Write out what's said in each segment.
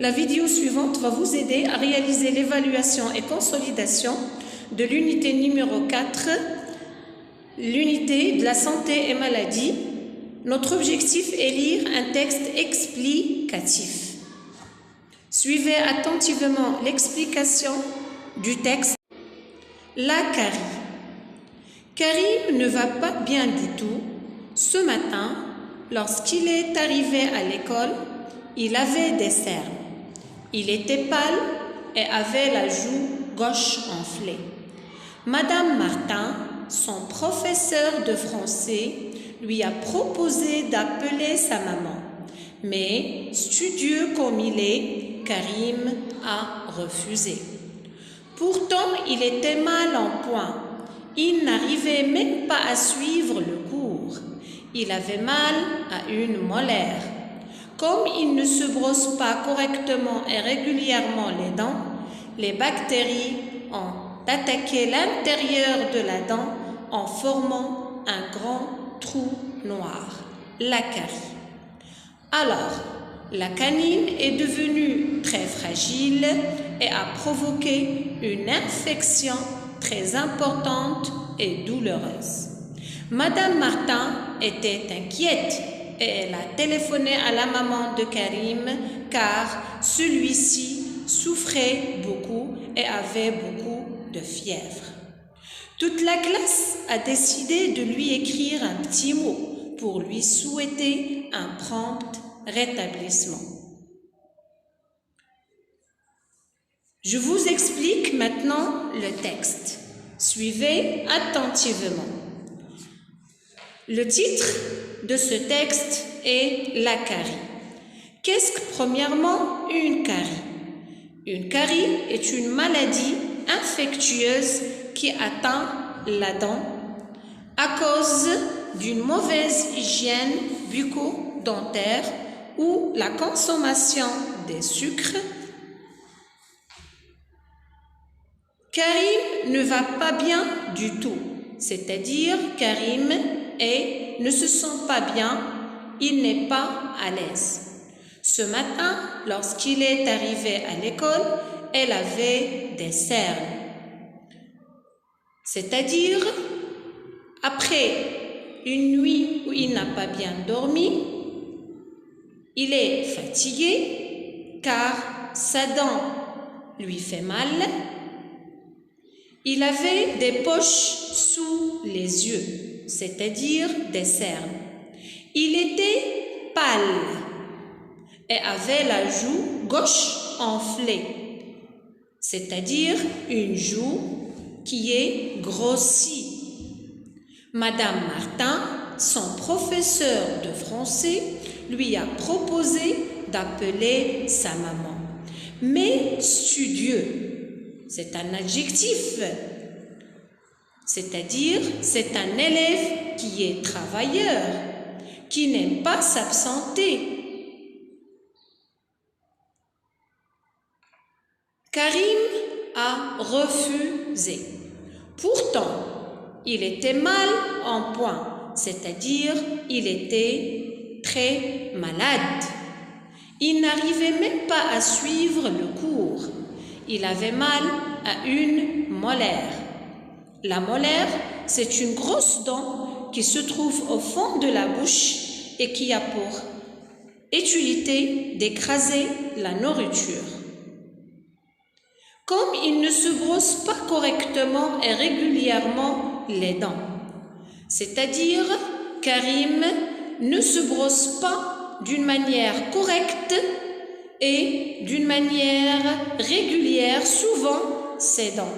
la vidéo suivante va vous aider à réaliser l'évaluation et consolidation de l'unité numéro 4, l'unité de la santé et maladie. Notre objectif est lire un texte explicatif. Suivez attentivement l'explication du texte. La carie. Karim ne va pas bien du tout. Ce matin, lorsqu'il est arrivé à l'école, il avait des cernes. Il était pâle et avait la joue gauche enflée. Madame Martin, son professeur de français, lui a proposé d'appeler sa maman. Mais, studieux comme il est, Karim a refusé. Pourtant, il était mal en point. Il n'arrivait même pas à suivre le cours. Il avait mal à une molaire. Comme il ne se brosse pas correctement et régulièrement les dents, les bactéries ont attaqué l'intérieur de la dent en formant un grand trou noir, la carie. Alors, la canine est devenue très fragile et a provoqué une infection très importante et douloureuse. Madame Martin était inquiète et elle a téléphoné à la maman de Karim car celui-ci souffrait beaucoup et avait beaucoup de fièvre. Toute la classe a décidé de lui écrire un petit mot pour lui souhaiter un prompt rétablissement. Je vous explique maintenant le texte. Suivez attentivement. Le titre de ce texte est la carie. Qu'est-ce que premièrement une carie? Une carie est une maladie infectieuse qui atteint la dent à cause d'une mauvaise hygiène bucco-dentaire ou la consommation des sucres. Karim ne va pas bien du tout, c'est-à-dire Karim ne se sent pas bien, il n'est pas à l'aise. Ce matin, lorsqu'il est arrivé à l'école, elle avait des cernes. C'est-à-dire, après une nuit où il n'a pas bien dormi, il est fatigué car sa dent lui fait mal. Il avait des poches sous les yeux, c'est-à-dire des cernes. Il était pâle et avait la joue gauche enflée, c'est-à-dire une joue qui est grossie. Madame Martin, son professeur de français, lui a proposé d'appeler sa maman. Mais studieux, c'est un adjectif, c'est-à-dire c'est un élève qui est travailleur, qui n'aime pas s'absenter. Karim a refusé. Pourtant, il était mal en point, c'est-à-dire il était très malade. Il n'arrivait même pas à suivre le cours. Il avait mal à une molaire. La molaire, c'est une grosse dent qui se trouve au fond de la bouche et qui a pour utilité d'écraser la nourriture. Comme il ne se brosse pas correctement et régulièrement les dents, c'est-à-dire Karim ne se brosse pas d'une manière correcte et d'une manière régulière souvent ses dents.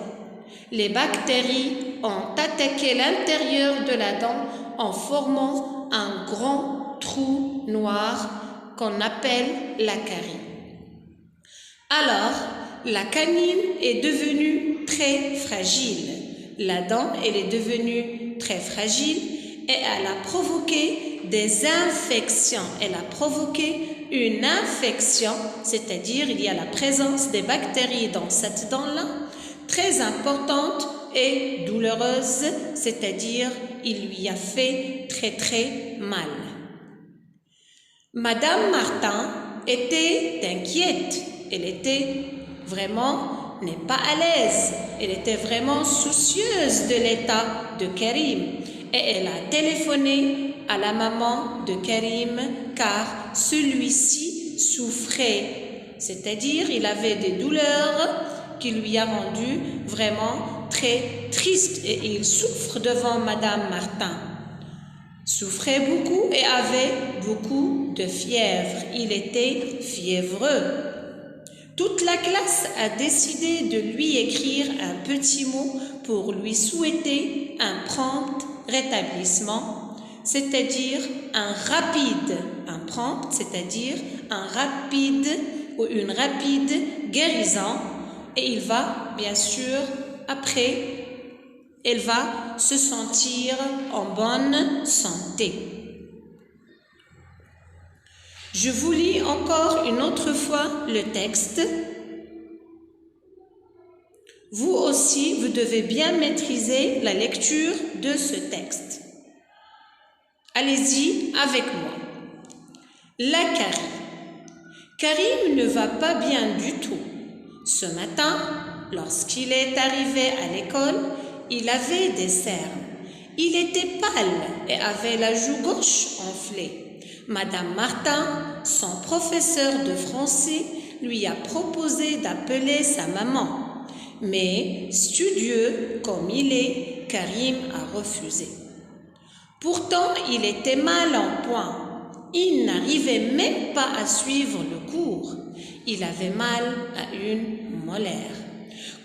Les bactéries ont attaqué l'intérieur de la dent en formant un grand trou noir qu'on appelle la carie. Alors, la canine est devenue très fragile. La dent, elle est devenue très fragile et elle a provoqué des infections. Elle a provoqué une infection, c'est-à-dire il y a la présence des bactéries dans cette dent-là, très importante et douloureuse, c'est-à-dire il lui a fait très mal. Madame Martin était inquiète elle était vraiment n'est pas à l'aise. Elle était vraiment soucieuse de l'état de Karim et elle a téléphoné à la maman de Karim car celui-ci souffrait, c'est-à-dire il avait des douleurs qui lui a rendu vraiment très triste et il souffre devant Madame Martin. Souffrait beaucoup et avait beaucoup de fièvre. Il était fiévreux. Toute la classe a décidé de lui écrire un petit mot pour lui souhaiter un prompt rétablissement, c'est-à-dire un prompt, c'est-à-dire un rapide ou une rapide guérison. Et il va, bien sûr, après, elle va se sentir en bonne santé. Je vous lis encore une autre fois le texte. Vous aussi, vous devez bien maîtriser la lecture de ce texte. Allez-y avec moi. La Karim. Karim ne va pas bien du tout. Ce matin, lorsqu'il est arrivé à l'école, il avait des cernes. Il était pâle et avait la joue gauche enflée. Madame Martin, son professeur de français, lui a proposé d'appeler sa maman. Mais, studieux comme il est, Karim a refusé. Pourtant, il était mal en point. Il n'arrivait même pas à suivre le cours. Il avait mal à une molaire.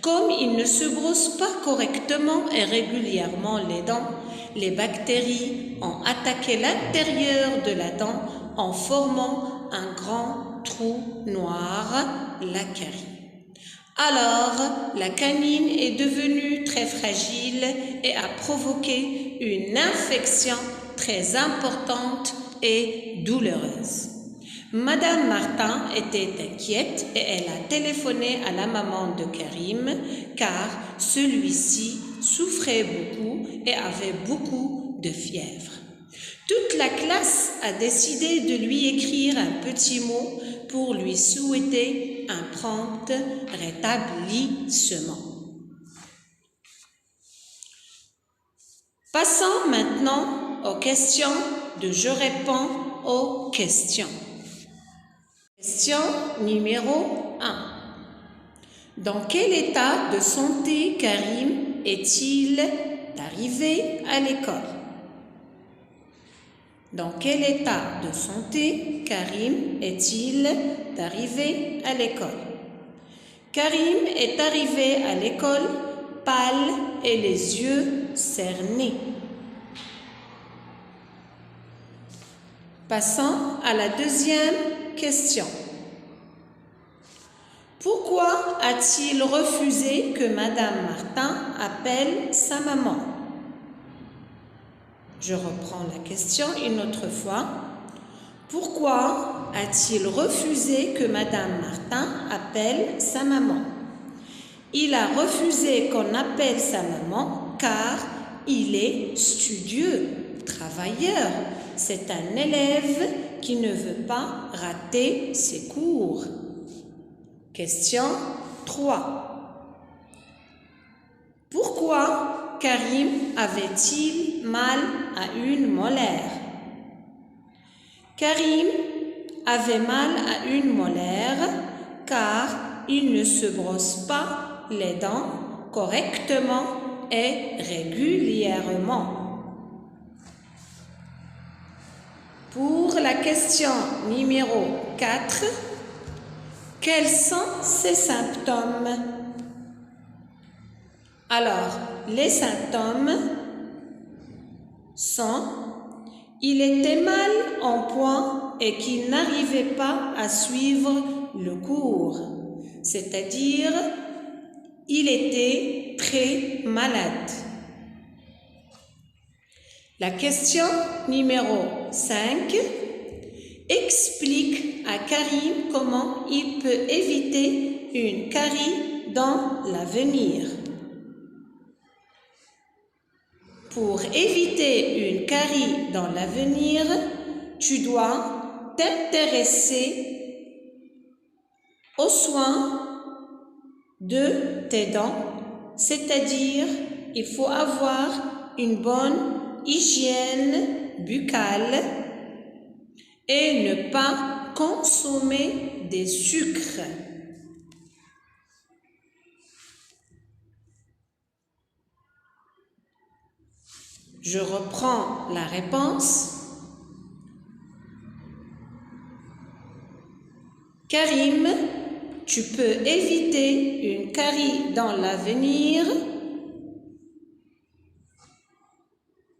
Comme il ne se brosse pas correctement et régulièrement les dents, les bactéries ont attaqué l'intérieur de la dent en formant un grand trou noir, la carie. Alors, la canine est devenue très fragile et a provoqué une infection très importante et douloureuse. Madame Martin était inquiète et elle a téléphoné à la maman de Karim car celui-ci souffrait beaucoup et avait beaucoup de fièvre. Toute la classe a décidé de lui écrire un petit mot pour lui souhaiter un prompt rétablissement. Passons maintenant aux questions de Je réponds aux questions. Question numéro 1. Dans quel état de santé Karim est-il arrivé à l'école? Dans quel état de santé Karim est-il arrivé à l'école? Karim est arrivé à l'école pâle et les yeux cernés. Passons à la deuxième question. Pourquoi a-t-il refusé que Madame Martin appelle sa maman? Je reprends la question une autre fois. Pourquoi a-t-il refusé que Madame Martin appelle sa maman? Il a refusé qu'on appelle sa maman car il est studieux, travailleur. C'est un élève qui ne veut pas rater ses cours. Question 3. Pourquoi Karim avait-il mal à une molaire? Karim avait mal à une molaire car il ne se brosse pas les dents correctement et régulièrement. Pour la question numéro 4, quels sont ces symptômes? Alors, les symptômes sont il était mal en point et qu'il n'arrivait pas à suivre le cours, c'est-à-dire il était très malade. La question numéro 5 explique à Karim comment il peut éviter une carie dans l'avenir. Pour éviter une carie dans l'avenir, tu dois t'intéresser aux soins de tes dents, c'est-à-dire il faut avoir une bonne hygiène buccale et ne pas consommer des sucres. Je reprends la réponse. Karim, tu peux éviter une carie dans l'avenir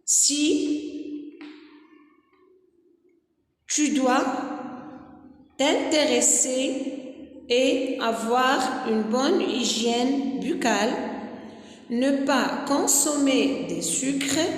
si tu dois t'intéresser et avoir une bonne hygiène buccale, ne pas consommer des sucres